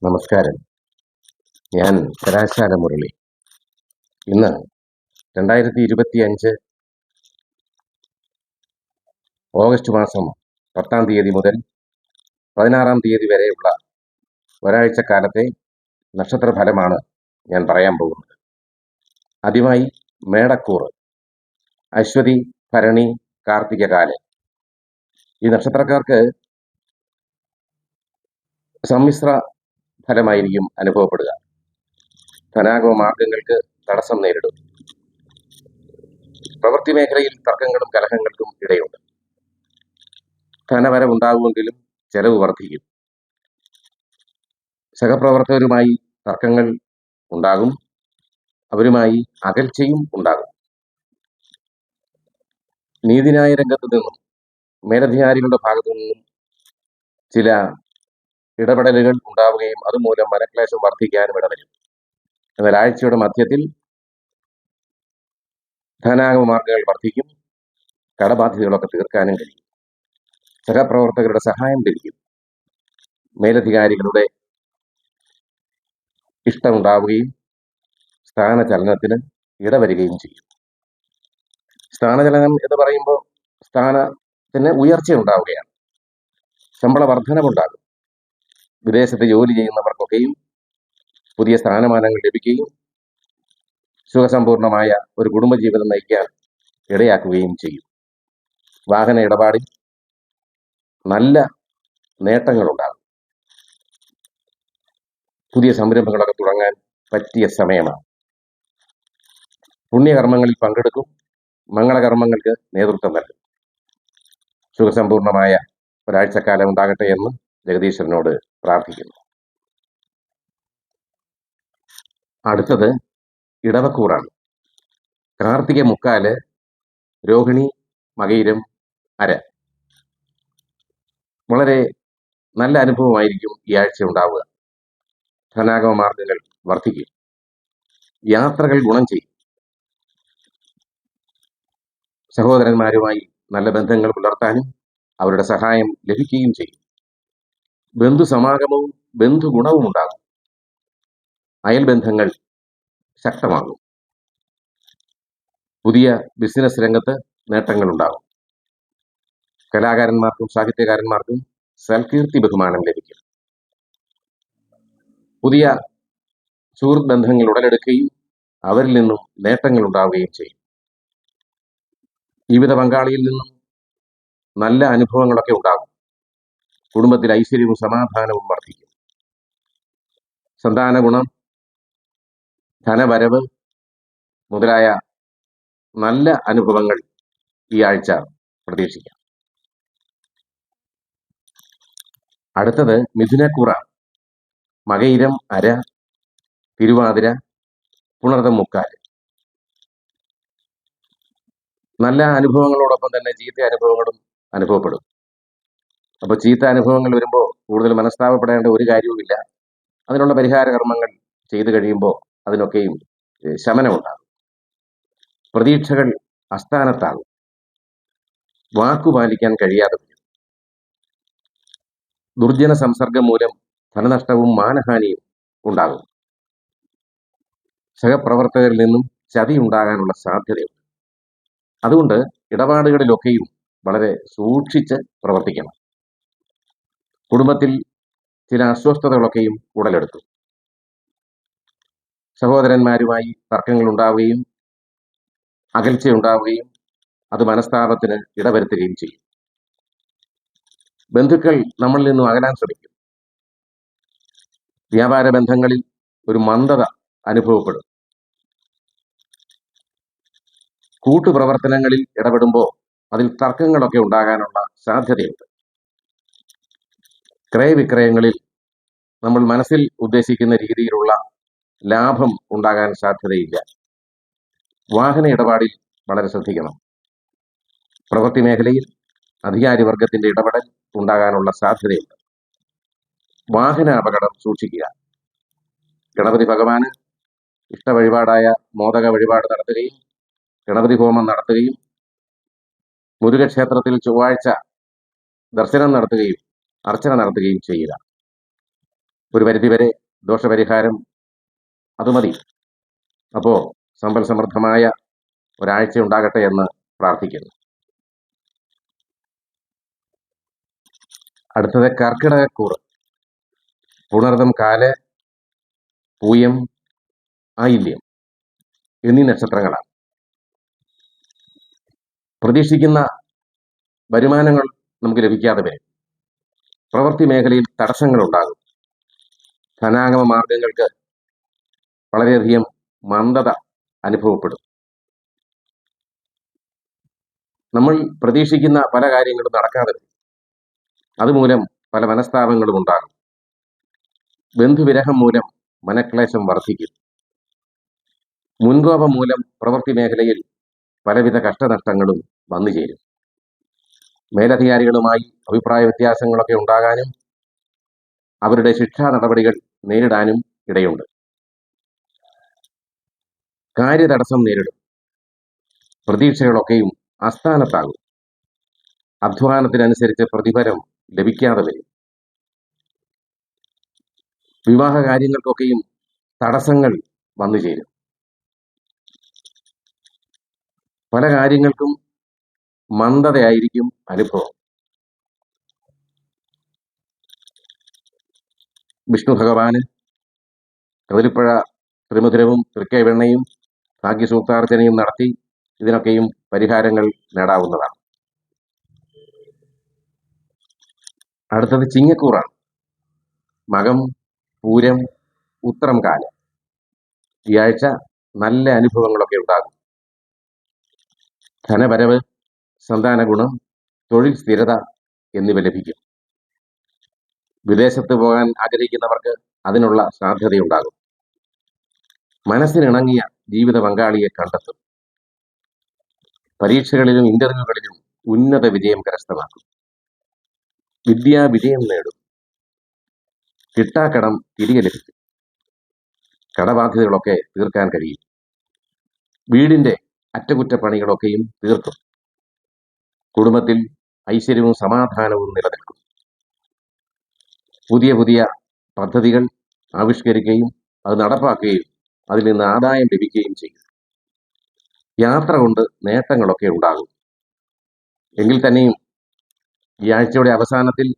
നമസ്കാരം. ഞാൻ കലാശാല മുരളി. ഇന്ന് 2025 ഓഗസ്റ്റ് മാസം 10-ാം തീയതി മുതൽ 16-ാം തീയതി വരെയുള്ള ഒരാഴ്ചക്കാലത്തെ നക്ഷത്രഫലമാണ് ഞാൻ പറയാൻ പോകുന്നത്. ആദ്യമായി മേടക്കൂറ്, അശ്വതി, ഭരണി, കാർത്തിക കാലം. ഈ നക്ഷത്രക്കാർക്ക് സമ്മിശ്ര ഫലമായിരിക്കും അനുഭവപ്പെടുക. ധനാഗമ മാർഗങ്ങൾക്ക് തടസ്സം നേരിടും. പ്രവൃത്തി മേഖലയിൽ തർക്കങ്ങളും കലഹങ്ങൾക്കും ഇടയുണ്ട്. ധനവരവുണ്ടാകുമെങ്കിലും ചെലവ് വർദ്ധിക്കും. സഹപ്രവർത്തകരുമായി തർക്കങ്ങൾ ഉണ്ടാകും. അവരുമായി അകൽച്ചയും ഉണ്ടാകും. നീതിന്യായ രംഗത്തു നിന്നും മേലധികാരികളുടെ ഭാഗത്തു നിന്നും ചില ഇടപെടലുകൾ ഉണ്ടാവുകയും അതുമൂലം മനക്ലേശം വർദ്ധിക്കാനും ഇടവരും. എന്നാൽ ആഴ്ചയുടെ മധ്യത്തിൽ ധനാഗമ മാർഗങ്ങൾ വർദ്ധിക്കും. കടബാധ്യതകളൊക്കെ തീർക്കാനും കഴിയും. സഹപ്രവർത്തകരുടെ സഹായം ലഭിക്കും. മേലധികാരികളുടെ ഇഷ്ടമുണ്ടാവുകയും സ്ഥാനചലനത്തിന് ഇടവരികയും ചെയ്യും. സ്ഥാനചലനം എന്ന് പറയുമ്പോൾ സ്ഥാനത്തിന് ഉയർച്ച ഉണ്ടാവുകയാണ്. ശമ്പള വർധനവുണ്ടാകും. വിദേശത്ത് ജോലി ചെയ്യുന്നവർക്കൊക്കെയും പുതിയ സ്ഥാനമാനങ്ങൾ ലഭിക്കുകയും സുഖസമ്പൂർണമായ ഒരു കുടുംബജീവിതം നയിക്കാൻ ഇടയാക്കുകയും ചെയ്യും. വാഹന ഇടപാടിൽ നല്ല നേട്ടങ്ങളുണ്ടാകും. പുതിയ സംരംഭങ്ങളൊക്കെ തുടങ്ങാൻ പറ്റിയ സമയമാണ്. പുണ്യകർമ്മങ്ങളിൽ പങ്കെടുക്കും. മംഗളകർമ്മങ്ങൾക്ക് നേതൃത്വം നൽകും. സുഖസമ്പൂർണമായ ഒരാഴ്ചക്കാലം ഉണ്ടാകട്ടെ എന്ന് ജഗദീശ്വരനോട് പ്രാർത്ഥിക്കുന്നു. അടുത്തത് ഇടവക്കൂറാണ്. കാർത്തിക മുക്കാല്, രോഹിണി, മകയിരം, അര. വളരെ നല്ല അനുഭവമായിരിക്കും ഈ ആഴ്ച ഉണ്ടാവുക. ധനാഗമ മാർഗങ്ങൾ വർദ്ധിക്കും. യാത്രകൾ ഗുണം ചെയ്യും. സഹോദരന്മാരുമായി നല്ല ബന്ധങ്ങൾ പുലർത്താനും അവരുടെ സഹായം ലഭിക്കുകയും ചെയ്യും. ബന്ധു സമാഗമവും ബന്ധുഗുണവും ഉണ്ടാകും. അയൽബന്ധങ്ങൾ ശക്തമാകും. പുതിയ ബിസിനസ് രംഗത്ത് നേട്ടങ്ങൾ ഉണ്ടാകും. കലാകാരന്മാർക്കും സാഹിത്യകാരന്മാർക്കും സൽകീർത്തി ബഹുമാനം ലഭിക്കും. പുതിയ സുഹൃത്ത് ബന്ധങ്ങൾ ഉടലെടുക്കുകയും അവരിൽ നിന്നും നേട്ടങ്ങൾ ഉണ്ടാവുകയും ചെയ്യും. ജീവിത പങ്കാളിയിൽ നിന്നും നല്ല അനുഭവങ്ങളൊക്കെ ഉണ്ടാകും. കുടുംബത്തിൽ ഐശ്വര്യവും സമാധാനവും വർദ്ധിക്കും. സന്താന ഗുണം, ധനവരവ് മുതലായ നല്ല അനുഭവങ്ങൾ ഈ ആഴ്ച പ്രതീക്ഷിക്കാം. അടുത്തത് മിഥുനക്കൂറാണ്. മകയിരം, അര, തിരുവാതിര, പുണർതം മുക്കാല്. നല്ല അനുഭവങ്ങളോടൊപ്പം തന്നെ ചീത്ത അനുഭവങ്ങളും അനുഭവപ്പെടും. അപ്പോൾ ചീത്ത അനുഭവങ്ങൾ വരുമ്പോൾ കൂടുതൽ മനസ്താപപ്പെടേണ്ട ഒരു കാര്യവുമില്ല. അതിനുള്ള പരിഹാര കർമ്മങ്ങൾ ചെയ്തു കഴിയുമ്പോൾ അതിനൊക്കെയും ശമനമുണ്ടാകും. പ്രതീക്ഷകൾ അസ്ഥാനത്താകും. വാക്കുപാലിക്കാൻ കഴിയാതെ വരും. ദുർജന സംസർഗം മൂലം ധനനഷ്ടവും മാനഹാനിയും ഉണ്ടാകും. സഹപ്രവർത്തകരിൽ നിന്നും ചതി ഉണ്ടാകാനുള്ള സാധ്യതയുണ്ട്. അതുകൊണ്ട് ഇടപാടുകളിലൊക്കെയും വളരെ സൂക്ഷിച്ച് പ്രവർത്തിക്കണം. കുടുംബത്തിൽ ചില അസ്വസ്ഥതകളൊക്കെയും ഉടലെടുക്കും. സഹോദരന്മാരുമായി തർക്കങ്ങൾ ഉണ്ടാവുകയും അകൽച്ച ഉണ്ടാവുകയും അത് മനസ്താപത്തിന് ഇടവരുത്തുകയും ചെയ്യും. ബന്ധുക്കൾ നമ്മളിൽ നിന്നും അകലാൻ ശ്രമിക്കും. വ്യാപാര ബന്ധങ്ങളിൽ ഒരു മന്ദത അനുഭവപ്പെടും. കൂട്ടുപ്രവർത്തനങ്ങളിൽ ഇടപെടുമ്പോൾ അതിൽ തർക്കങ്ങളൊക്കെ ഉണ്ടാകാനുള്ള സാധ്യതയുണ്ട്. ക്രയവിക്രയങ്ങളിൽ നമ്മൾ മനസ്സിൽ ഉദ്ദേശിക്കുന്ന രീതിയിലുള്ള ലാഭം ഉണ്ടാകാൻ സാധ്യതയില്ല. വാഹന ഇടപാടിൽ വളരെ ശ്രദ്ധിക്കണം. പ്രവൃത്തി മേഖലയിൽ അധികാരി വർഗത്തിന്റെ ഇടപെടൽ ഉണ്ടാകാനുള്ള സാധ്യതയുണ്ട്. വാഹന അപകടം സൂക്ഷിക്കുക. ഗണപതി ഭഗവാന് ഇഷ്ടവഴിപാടായ മോദക വഴിപാട് നടത്തുകയും ഗണപതി ഹോമം നടത്തുകയും മുരുകക്ഷേത്രത്തിൽ ചൊവ്വാഴ്ച ദർശനം നടത്തുകയും അർച്ചന നടത്തുകയും ചെയ്യുക. ഒരു പരിധിവരെ ദോഷപരിഹാരം അത് മതി. അപ്പോൾ സമ്പൽ സമൃദ്ധമായ ഒരാഴ്ച ഉണ്ടാകട്ടെ എന്ന് പ്രാർത്ഥിക്കുന്നു. അടുത്തത് കർക്കിടകക്കൂറ്. പുണർതം, കാല്, പൂയം, ആയില്യം എന്നീ നക്ഷത്രങ്ങളാണ്. പ്രതീക്ഷിക്കുന്ന വരുമാനങ്ങൾ നമുക്ക് ലഭിക്കാതെ വരും. പ്രവൃത്തി മേഖലയിൽ തടസ്സങ്ങൾ ഉണ്ടാകും. ധനാഗമ മാർഗങ്ങൾക്ക് വളരെയധികം മന്ദത അനുഭവപ്പെടും. നമ്മൾ പ്രതീക്ഷിക്കുന്ന പല കാര്യങ്ങളും നടക്കാതെ വരും. അതുമൂലം പല മനസ്താപങ്ങളും ഉണ്ടാകും. ബന്ധുവിരഹം മൂലം മനക്ലേശം വർദ്ധിക്കും. മുൻകോപം മൂലം പ്രവൃത്തി മേഖലയിൽ പലവിധ കഷ്ടനഷ്ടങ്ങളും വന്നു ചേരും. മേലധികാരികളുമായി അഭിപ്രായ വ്യത്യാസങ്ങളൊക്കെ ഉണ്ടാകാനും അവരുടെ ശിക്ഷാ നടപടികൾ നേരിടാനും ഇടയുണ്ട്. കാര്യതടസ്സം നേരിടും. പ്രതീക്ഷകളൊക്കെയും അസ്ഥാനത്താകും. അധ്വാനത്തിനനുസരിച്ച് പ്രതിഫലം ലഭിക്കാതെ വരും. വിവാഹ കാര്യങ്ങൾക്കൊക്കെയും തടസ്സങ്ങൾ വന്നു ചേരും. പല കാര്യങ്ങൾക്കും മന്ദതയായിരിക്കും അനുഭവം. വിഷ്ണു ഭഗവാന് കതിരിപ്പഴ ത്രിമുദ്രവും തൃക്കൈവെണ്ണയും ഭാഗ്യസൂക്താർച്ചനയും നടത്തി ഇതിനൊക്കെയും പരിഹാരങ്ങൾ നേടാവുന്നതാണ്. അടുത്തത് ചിങ്ങക്കൂറാണ്. മകം, പൂരം, ഉത്രം, കാലം. ഈ ആഴ്ച നല്ല അനുഭവങ്ങളൊക്കെ ഉണ്ടാകും. ധനവരവ്, സന്താന ഗുണം, തൊഴിൽ സ്ഥിരത എന്നിവ ലഭിക്കും. വിദേശത്ത് പോകാൻ ആഗ്രഹിക്കുന്നവർക്ക് അതിനുള്ള സാധ്യതയുണ്ടാകും. മനസ്സിനിണങ്ങിയ ജീവിത പങ്കാളിയെ കണ്ടെത്തും. പരീക്ഷകളിലും ഇന്റർവ്യൂകളിലും ഉന്നത വിജയം കരസ്ഥമാക്കും. വിദ്യാവിജയം നേടും. കിട്ടാക്കടം തിരികെ ലഭിക്കും. കടബാധ്യതകളൊക്കെ തീർക്കാൻ കഴിയും. വീടിന്റെ അറ്റകുറ്റപ്പണികളൊക്കെയും തീർക്കും. കുടുംബത്തിൽ ഐശ്വര്യവും സമാധാനവും നിലനിൽക്കും. പുതിയ പുതിയ പദ്ധതികൾ ആവിഷ്കരിക്കുകയും അത് നടപ്പാക്കുകയും അതിൽ നിന്ന് ആദായം ലഭിക്കുകയും ചെയ്യും. യാത്ര കൊണ്ട് നേട്ടങ്ങളൊക്കെ ഉണ്ടാകും. എങ്കിൽ തന്നെയും ഈ ആഴ്ചയുടെ അവസാനത്തിൽ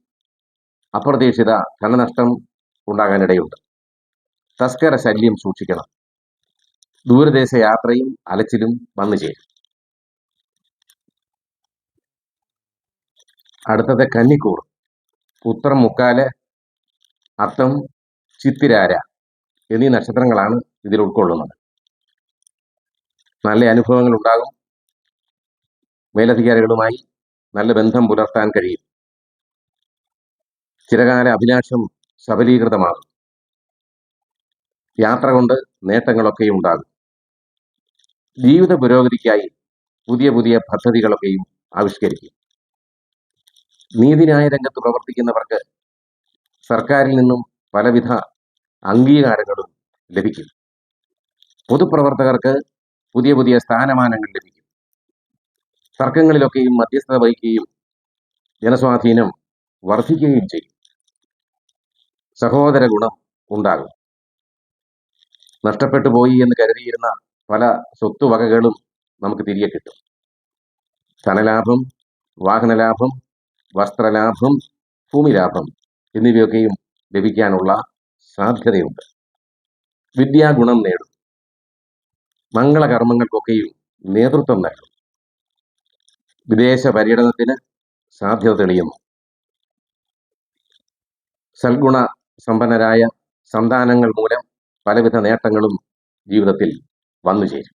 അപ്രതീക്ഷിത ധനനഷ്ടം ഉണ്ടാകാനിടയുണ്ട്. തസ്കര ശല്യം സൂക്ഷിക്കണം. ദൂരദേശ യാത്രയും അലച്ചിലും വന്നു ചേരും. അടുത്തത് കന്നിക്കൂർ. ഉത്രം, മുക്കാല്, അത്തം, ചിത്തിരാര എന്നീ നക്ഷത്രങ്ങളാണ് ഇതിൽ ഉൾക്കൊള്ളുന്നത്. നല്ല അനുഭവങ്ങൾ ഉണ്ടാകും. മേലധികാരികളുമായി നല്ല ബന്ധം പുലർത്താൻ കഴിയും. ചിരകാല അഭിലാഷം സബലീകൃതമാകും. യാത്ര കൊണ്ട് നേട്ടങ്ങളൊക്കെയും ഉണ്ടാകും. ജീവിത പുരോഗതിക്കായി പുതിയ പുതിയ പദ്ധതികളൊക്കെയും ആവിഷ്കരിക്കും. നീതിന്യായ രംഗത്ത് പ്രവർത്തിക്കുന്നവർക്ക് സർക്കാരിൽ നിന്നും പലവിധ അംഗീകാരങ്ങളും ലഭിക്കും. പൊതുപ്രവർത്തകർക്ക് പുതിയ പുതിയ സ്ഥാനമാനങ്ങൾ ലഭിക്കും. തർക്കങ്ങളിലൊക്കെയും മധ്യസ്ഥത വഹിക്കുകയും ജനസ്വാധീനം വർദ്ധിക്കുകയും ചെയ്യും. സഹോദര ഗുണം ഉണ്ടാകും. നഷ്ടപ്പെട്ടു പോയി എന്ന് കരുതിയിരുന്ന പല സ്വത്തുവകകളും നമുക്ക് തിരികെ കിട്ടും. ധനലാഭം, വാഹനലാഭം, വസ്ത്രലാഭം, ഭൂമിലാഭം എന്നിവയൊക്കെയും ലഭിക്കാനുള്ള സാധ്യതയുണ്ട്. വിദ്യാഗുണം നേടും. മംഗളകർമ്മങ്ങൾക്കൊക്കെയും നേതൃത്വം നൽകും. വിദേശ പര്യടനത്തിന് സാധ്യത തെളിയുന്നു. സൽഗുണ സമ്പന്നരായ സന്താനങ്ങൾ മൂലം പലവിധ നേട്ടങ്ങളും ജീവിതത്തിൽ വന്നു ചേരും.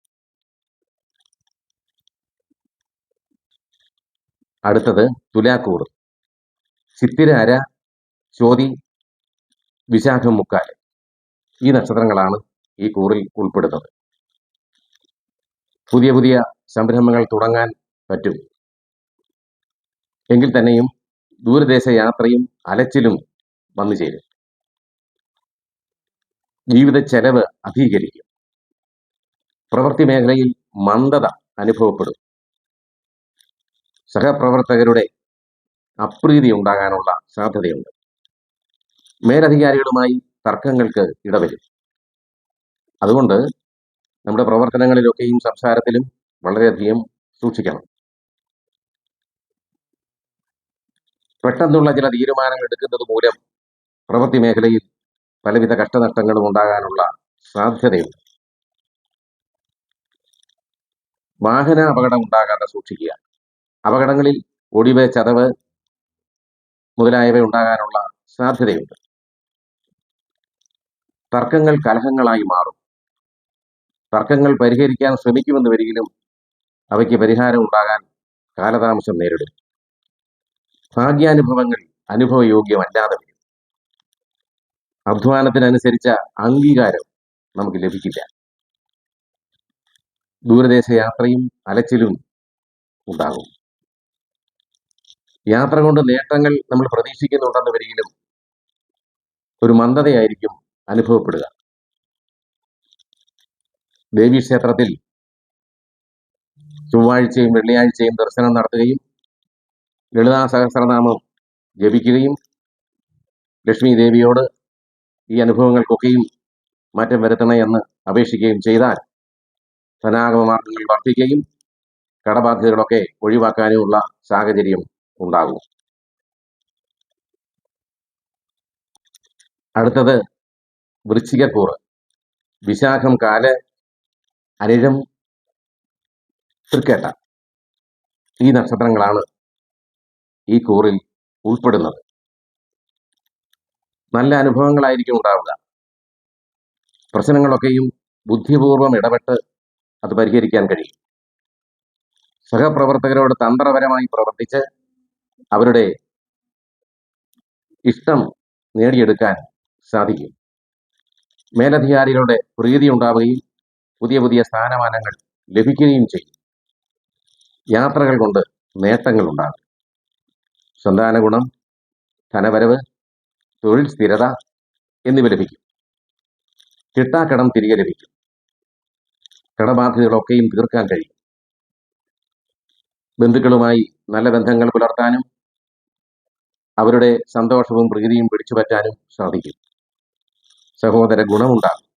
അടുത്തത് തുലാക്കൂർ. ചിത്തിരാര, ചോതി, വിശാഖം, മുക്കാല് ഈ നക്ഷത്രങ്ങളാണ് ഈ കൂറിൽ ഉൾപ്പെടുന്നത്. പുതിയ പുതിയ സംരംഭങ്ങൾ തുടങ്ങാൻ പറ്റും. എങ്കിൽ തന്നെയും ദൂരദേശ യാത്രയും അലച്ചിലും വന്നു ചേരും. ജീവിത ചെലവ് അധികരിക്കും. പ്രവൃത്തി മേഖലയിൽ മന്ദത അനുഭവപ്പെടും. സഹപ്രവർത്തകരുടെ അപ്രീതി ഉണ്ടാകാനുള്ള സാധ്യതയുണ്ട്. മേലധികാരികളുമായി തർക്കങ്ങൾക്ക് ഇടവരും. അതുകൊണ്ട് നമ്മുടെ പ്രവർത്തനങ്ങളിലൊക്കെയും സംസാരത്തിലും വളരെയധികം സൂക്ഷിക്കണം. പെട്ടെന്നുള്ള ചില തീരുമാനങ്ങൾ എടുക്കുന്നത് മൂലം പ്രവൃത്തി മേഖലയിൽ പലവിധ കഷ്ടനഷ്ടങ്ങളും ഉണ്ടാകാനുള്ള സാധ്യതയുണ്ട്. വാഹന അപകടം ഉണ്ടാകാതെ സൂക്ഷിക്കുക. അപകടങ്ങളിൽ ഒടിവ്, ചതവ് മുതലായവ ഉണ്ടാകാനുള്ള സാധ്യതയുണ്ട്. തർക്കങ്ങൾ കലഹങ്ങളായി മാറും. തർക്കങ്ങൾ പരിഹരിക്കാൻ ശ്രമിക്കുമെന്ന് വരികിലും അവയ്ക്ക് പരിഹാരം ഉണ്ടാകാൻ കാലതാമസം നേരിടും. ഭാഗ്യാനുഭവങ്ങൾ അനുഭവയോഗ്യമല്ലാതെ വരും. അധ്വാനത്തിനനുസരിച്ച അംഗീകാരം നമുക്ക് ലഭിക്കില്ല. ദൂരദേശ യാത്രയും അലച്ചിലും ഉണ്ടാകും. യാത്ര കൊണ്ട് നേട്ടങ്ങൾ നമ്മൾ പ്രതീക്ഷിക്കുന്നുണ്ടെന്ന് വരികിലും ഒരു മന്ദതയായിരിക്കും അനുഭവപ്പെടുക. ദേവീക്ഷേത്രത്തിൽ ചൊവ്വാഴ്ചയും വെള്ളിയാഴ്ചയും ദർശനം നടത്തുകയും ലളിതാ സഹസ്രനാമം ജപിക്കുകയും ലക്ഷ്മി ദേവിയോട് ഈ അനുഭവങ്ങൾക്കൊക്കെയും മാറ്റം വരുത്തണമെന്ന് അപേക്ഷിക്കുകയും ചെയ്താൽ ധനാഗമ മാർഗങ്ങൾ വർദ്ധിക്കുകയും കടബാധ്യതകളൊക്കെ ഒഴിവാക്കാനുമുള്ള സാഹചര്യം ഉണ്ടാകും. അടുത്തത് വൃശ്ചികക്കൂറ്. വിശാഖം, കാല്, അനിഴം, തൃക്കേട്ട ഈ നക്ഷത്രങ്ങളാണ് ഈ കൂറിൽ ഉൾപ്പെടുന്നത്. നല്ല അനുഭവങ്ങളായിരിക്കും ഉണ്ടാവുക. പ്രശ്നങ്ങളൊക്കെയും ബുദ്ധിപൂർവം ഇടപെട്ട് അത് പരിഹരിക്കാൻ കഴിയും. സഹപ്രവർത്തകരോട് തന്ത്രപരമായി പ്രവർത്തിച്ച് അവരുടെ ഇഷ്ടം നേടിയെടുക്കാൻ സാധിക്കും. മേലധികാരികളുടെ പ്രീതി ഉണ്ടാവുകയും പുതിയ പുതിയ സ്ഥാനമാനങ്ങൾ ലഭിക്കുകയും ചെയ്യും. യാത്രകൾ കൊണ്ട് നേട്ടങ്ങൾ ഉണ്ടാകും. സന്താന ഗുണം, ധനവരവ്, തൊഴിൽ സ്ഥിരത എന്നിവ ലഭിക്കും. കിട്ടാക്കടം തിരികെ ലഭിക്കും. കടബാധ്യതകളൊക്കെയും തീർക്കാൻ കഴിയും. ബന്ധുക്കളുമായി നല്ല ബന്ധങ്ങൾ പുലർത്താനും അവരുടെ സന്തോഷവും പ്രീതിയും പിടിച്ചുപറ്റാനും സാധിക്കും. സഹോദര ഗുണമുണ്ടാകും.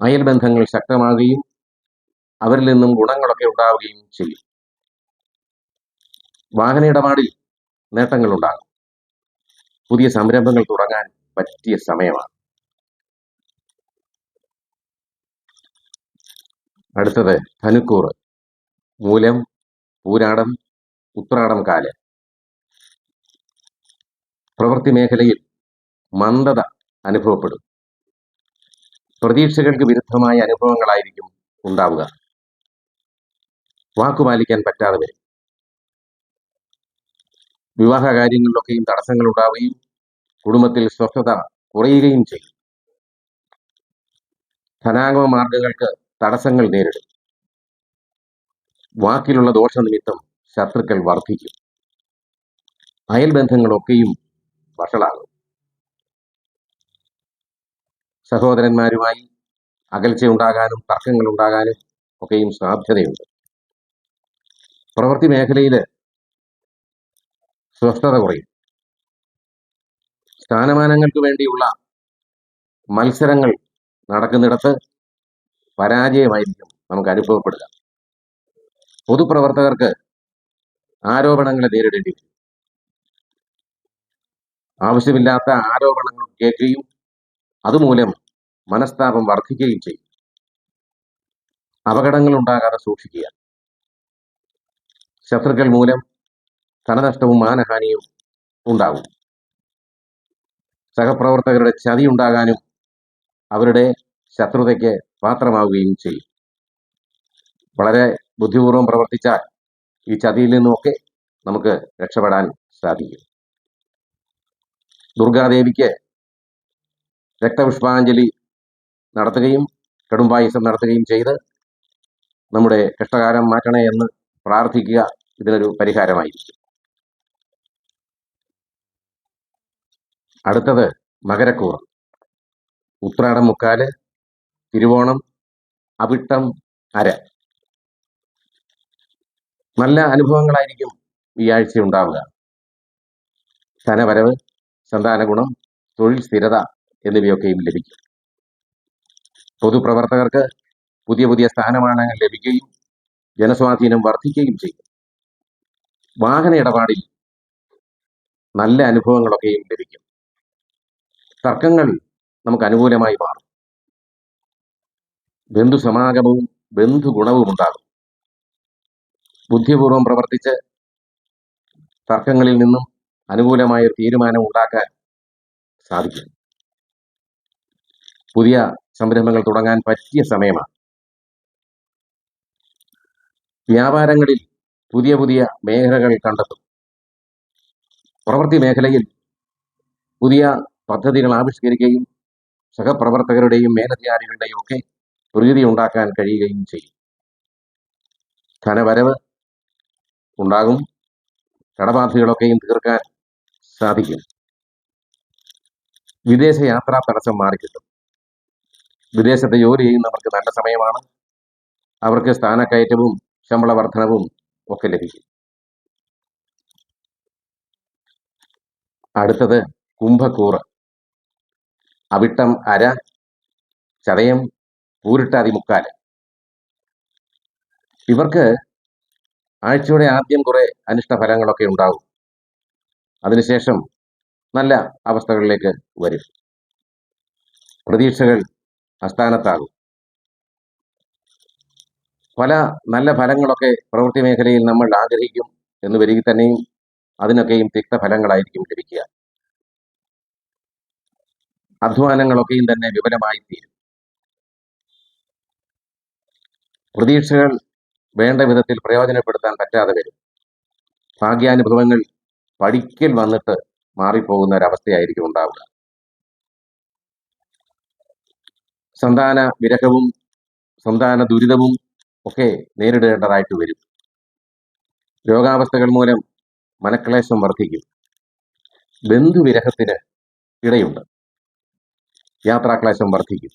അയൽബന്ധങ്ങൾ ശക്തമാകുകയും അവരിൽ നിന്നും ഗുണങ്ങളൊക്കെ ഉണ്ടാവുകയും ചെയ്യും. വാഹന ഇടപാടിൽ നേട്ടങ്ങൾ ഉണ്ടാകും. പുതിയ സംരംഭങ്ങൾ തുടങ്ങാൻ പറ്റിയ സമയമാണ്. അടുത്തത് ധനുക്കൂറ്. മൂലം, പൂരാടം, ഉത്രാടം, കാല്. പ്രവൃത്തി മേഖലയിൽ മന്ദത അനുഭവപ്പെടും. പ്രതീക്ഷകൾക്ക് വിരുദ്ധമായ അനുഭവങ്ങളായിരിക്കും ഉണ്ടാവുക. വാക്കുപാലിക്കാൻ പറ്റാതെ വരും. വിവാഹ കാര്യങ്ങളിലൊക്കെയും തടസ്സങ്ങൾ ഉണ്ടാവുകയും കുടുംബത്തിൽ സ്വസ്ഥത കുറയുകയും ചെയ്യും. ധനാഗമ മാർഗങ്ങൾക്ക് തടസ്സങ്ങൾ നേരിടും. വാക്കിലുള്ള ദോഷനിമിത്തം ശത്രുക്കൾ വർദ്ധിക്കും. അയൽബന്ധങ്ങളൊക്കെയും വഷളാകും. സഹോദരന്മാരുമായി അകൽച്ച ഉണ്ടാകാനും തർക്കങ്ങൾ ഉണ്ടാകാനും ഒക്കെയും സാധ്യതയുണ്ട്. പ്രവൃത്തി മേഖലയിൽ സ്വസ്ഥത കുറയും. സ്ഥാനമാനങ്ങൾക്ക് വേണ്ടിയുള്ള മത്സരങ്ങൾ നടക്കുന്നിടത്ത് പരാജയമായിരിക്കും നമുക്ക് അനുഭവപ്പെടുക. പൊതുപ്രവർത്തകർക്ക് ആരോപണങ്ങളെ നേരിടേണ്ടി വരും. ആവശ്യമില്ലാത്ത ആരോപണങ്ങൾ കേൾക്കുകയും അതുമൂലം മനസ്താപം വർദ്ധിക്കുകയും ചെയ്യും. അപകടങ്ങൾ ഉണ്ടാകാതെ സൂക്ഷിക്കുക. ശത്രുക്കൾ മൂലം ധനനഷ്ടവും മാനഹാനിയും ഉണ്ടാകും. സഹപ്രവർത്തകരുടെ ചതി ഉണ്ടാകാനും അവരുടെ ശത്രുതയ്ക്ക് പാത്രമാവുകയും ചെയ്യും. വളരെ ബുദ്ധിപൂർവം പ്രവർത്തിച്ചാൽ ഈ ചതിയിൽ നിന്നുമൊക്കെ നമുക്ക് രക്ഷപ്പെടാൻ സാധിക്കും. ദുർഗാദേവിക്ക് രക്തപുഷ്പാഞ്ജലി നടത്തുകയും കടുംപായസം നടത്തുകയും ചെയ്ത് നമ്മുടെ കഷ്ടകാലം മാറ്റണേ എന്ന് പ്രാർത്ഥിക്കുക. ഇതിനൊരു പരിഹാരമായിരിക്കും. അടുത്തത് മകരക്കൂറ്. ഉത്രാടം, മുക്കാല്, തിരുവോണം, അവിട്ടം, അര. നല്ല അനുഭവങ്ങളായിരിക്കും ഈ ആഴ്ച ഉണ്ടാവുക. ധനവരവ്, സന്താന ഗുണം, തൊഴിൽ സ്ഥിരത എന്നിവയൊക്കെയും ലഭിക്കും. പൊതുപ്രവർത്തകർക്ക് പുതിയ പുതിയ സ്ഥാനമാനങ്ങൾ ലഭിക്കുകയും ജനസ്വാധീനം വർദ്ധിക്കുകയും ചെയ്യും. വാഹന ഇടപാടിൽ നല്ല അനുഭവങ്ങളൊക്കെയും ലഭിക്കും. തർക്കങ്ങൾ നമുക്ക് അനുകൂലമായി മാറും. ബന്ധുസമാഗമവും ബന്ധുഗുണവും ഉണ്ടാകും. ബുദ്ധിപൂർവം പ്രവർത്തിച്ച് തർക്കങ്ങളിൽ നിന്നും അനുകൂലമായ ഒരു തീരുമാനം ഉണ്ടാക്കാൻ സാധിക്കും. പുതിയ സംരംഭങ്ങൾ തുടങ്ങാൻ പറ്റിയ സമയമാണ്. വ്യാപാരങ്ങളിൽ പുതിയ പുതിയ മേഖലകൾ കണ്ടെത്തും. പ്രവൃത്തി മേഖലയിൽ പുതിയ പദ്ധതികൾ ആവിഷ്കരിക്കുകയും സഹപ്രവർത്തകരുടെയും മേലധികാരികളുടെയും ഒക്കെ പ്രീതി ഉണ്ടാക്കാൻ കഴിയുകയും ചെയ്യും. ധനവരവ് ഉണ്ടാകും. കടബാധ്യതകളൊക്കെയും തീർക്കാൻ സാധിക്കും. വിദേശ യാത്രാ തടസ്സം മാറിക്കിട്ടും. വിദേശത്ത് ജോലി ചെയ്യുന്നവർക്ക് നല്ല സമയമാണ്. അവർക്ക് സ്ഥാനക്കയറ്റവും ശമ്പള വർധനവും ഒക്കെ ലഭിക്കും. അടുത്തത് കുംഭക്കൂറ്. അവിട്ടം അര, ചതയം, പൂരിട്ടാതി മുക്കാല്. ഇവർക്ക് ആഴ്ചയുടെ ആദ്യം കുറെ അനിഷ്ട ഫലങ്ങളൊക്കെ ഉണ്ടാകും. അതിനുശേഷം നല്ല അവസ്ഥകളിലേക്ക് വരും. പ്രതീക്ഷകൾ അസ്ഥാനത്താകും. പല നല്ല ഫലങ്ങളൊക്കെ പ്രവൃത്തി മേഖലയിൽ നമ്മൾ ആഗ്രഹിക്കും എന്ന് വരിക തന്നെയും അതിനൊക്കെയും തിക്തഫലങ്ങളായിരിക്കും ലഭിക്കുക. അധ്വാനങ്ങളൊക്കെയും തന്നെ വിഫലമായി തീരും. പ്രതീക്ഷകൾ വേണ്ട വിധത്തിൽ പ്രയോജനപ്പെടുത്താൻ പറ്റാതെ വരും. ഭാഗ്യാനുഭവങ്ങൾ പഠിക്കൽ വന്നിട്ട് മാറിപ്പോകുന്ന ഒരവസ്ഥയായിരിക്കും ഉണ്ടാവുക. സന്താന വിരഹവും സന്താന ദുരിതവും ഒക്കെ നേരിടേണ്ടതായിട്ട് വരും. രോഗാവസ്ഥകൾ മൂലം മനക്ലേശം വർദ്ധിക്കും. ബന്ധുവിരഹത്തിന് ഇടയുണ്ട്. യാത്രാക്ലേശം വർദ്ധിക്കും.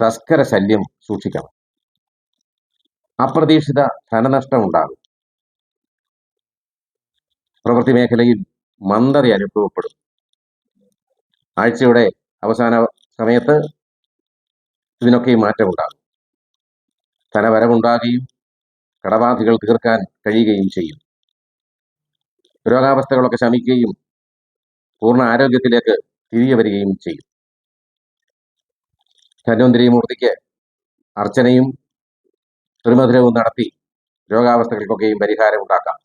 തസ്കര ശല്യം സൂക്ഷിക്കണം. അപ്രതീക്ഷിത ധനനഷ്ടം ഉണ്ടാകും. പ്രവൃത്തി മേഖലയിൽ മന്ദത അനുഭവപ്പെടും. ആഴ്ചയുടെ അവസാന സമയത്ത് ഇതിനൊക്കെയും മാറ്റമുണ്ടാകും. ധനവരവുണ്ടാകുകയും കടബാധ്യതകൾ തീർക്കാൻ കഴിയുകയും ചെയ്യും. രോഗാവസ്ഥകളൊക്കെ ശമിക്കുകയും പൂർണ്ണ ആരോഗ്യത്തിലേക്ക് തിരികെ വരികയും ചെയ്യും. ധന്വന്തരി മൂർത്തിക്ക് അർച്ചനയും ത്രിമധുരവും നടത്തി രോഗാവസ്ഥകൾക്കൊക്കെയും പരിഹാരം ഉണ്ടാക്കാം.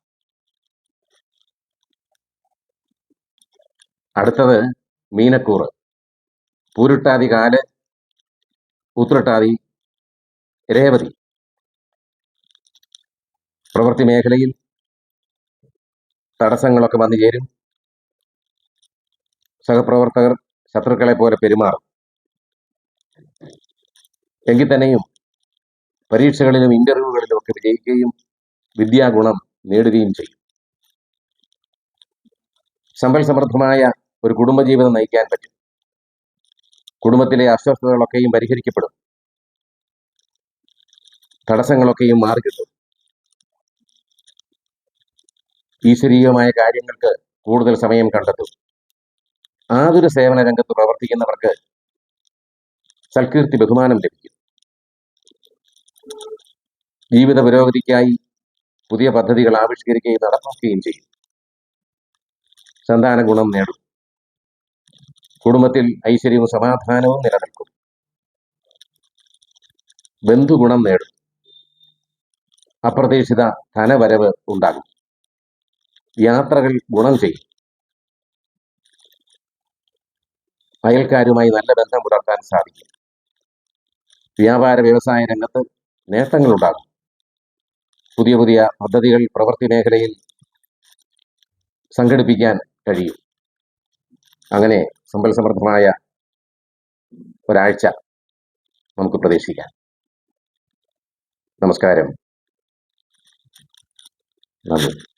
അടുത്തത് മീനക്കൂറ്. പൂരുട്ടാതി കാല്, ഉത്രട്ടാതി, രേവതി. പ്രവൃത്തി മേഖലയിൽ തടസ്സങ്ങളൊക്കെ വന്നു ചേരും. സഹപ്രവർത്തകർ ശത്രുക്കളെ പോലെ പെരുമാറും. എങ്കിൽ തന്നെയും പരീക്ഷകളിലും ഇന്റർവ്യൂകളിലും ഒക്കെ വിജയിക്കുകയും വിദ്യാഗുണം നേടുകയും ചെയ്യും. സമ്പൽ സമൃദ്ധമായ ഒരു കുടുംബജീവിതം നയിക്കാൻ പറ്റും. കുടുംബത്തിലെ അസ്വസ്ഥതകളൊക്കെയും പരിഹരിക്കപ്പെടും. തടസ്സങ്ങളൊക്കെയും മാറിക്കിട്ടും. ഈശ്വരീയമായ കാര്യങ്ങൾക്ക് കൂടുതൽ സമയം കണ്ടെത്തും. ആതുര സേവന രംഗത്ത് പ്രവർത്തിക്കുന്നവർക്ക് സൽകീർത്തി ബഹുമാനം ലഭിക്കും. ജീവിത പുരോഗതിക്കായി പുതിയ പദ്ധതികൾ ആവിഷ്കരിക്കുകയും നടപ്പാക്കുകയും ചെയ്യും. സന്താന ഗുണം നേടും. കുടുംബത്തിൽ ഐശ്വര്യവും സമാധാനവും നിലനിൽക്കും. ബന്ധുഗുണം നേടും. അപ്രതീക്ഷിത ധനവരവ് ഉണ്ടാകും. യാത്രകൾ ഗുണം ചെയ്യും. അയൽക്കാരുമായി നല്ല ബന്ധം പുലർത്താൻ സാധിക്കും. വ്യാപാര വ്യവസായ രംഗത്ത് നേട്ടങ്ങളുണ്ടാകും. പുതിയ പുതിയ പദ്ധതികൾ പ്രവൃത്തി മേഖലയിൽ സംഘടിപ്പിക്കാൻ കഴിയും. അങ്ങനെ സമ്പൽ സമൃദ്ധമായ ഒരാഴ്ച നമുക്ക് പ്രതീക്ഷിക്കാം. നമസ്കാരം. നന്ദി.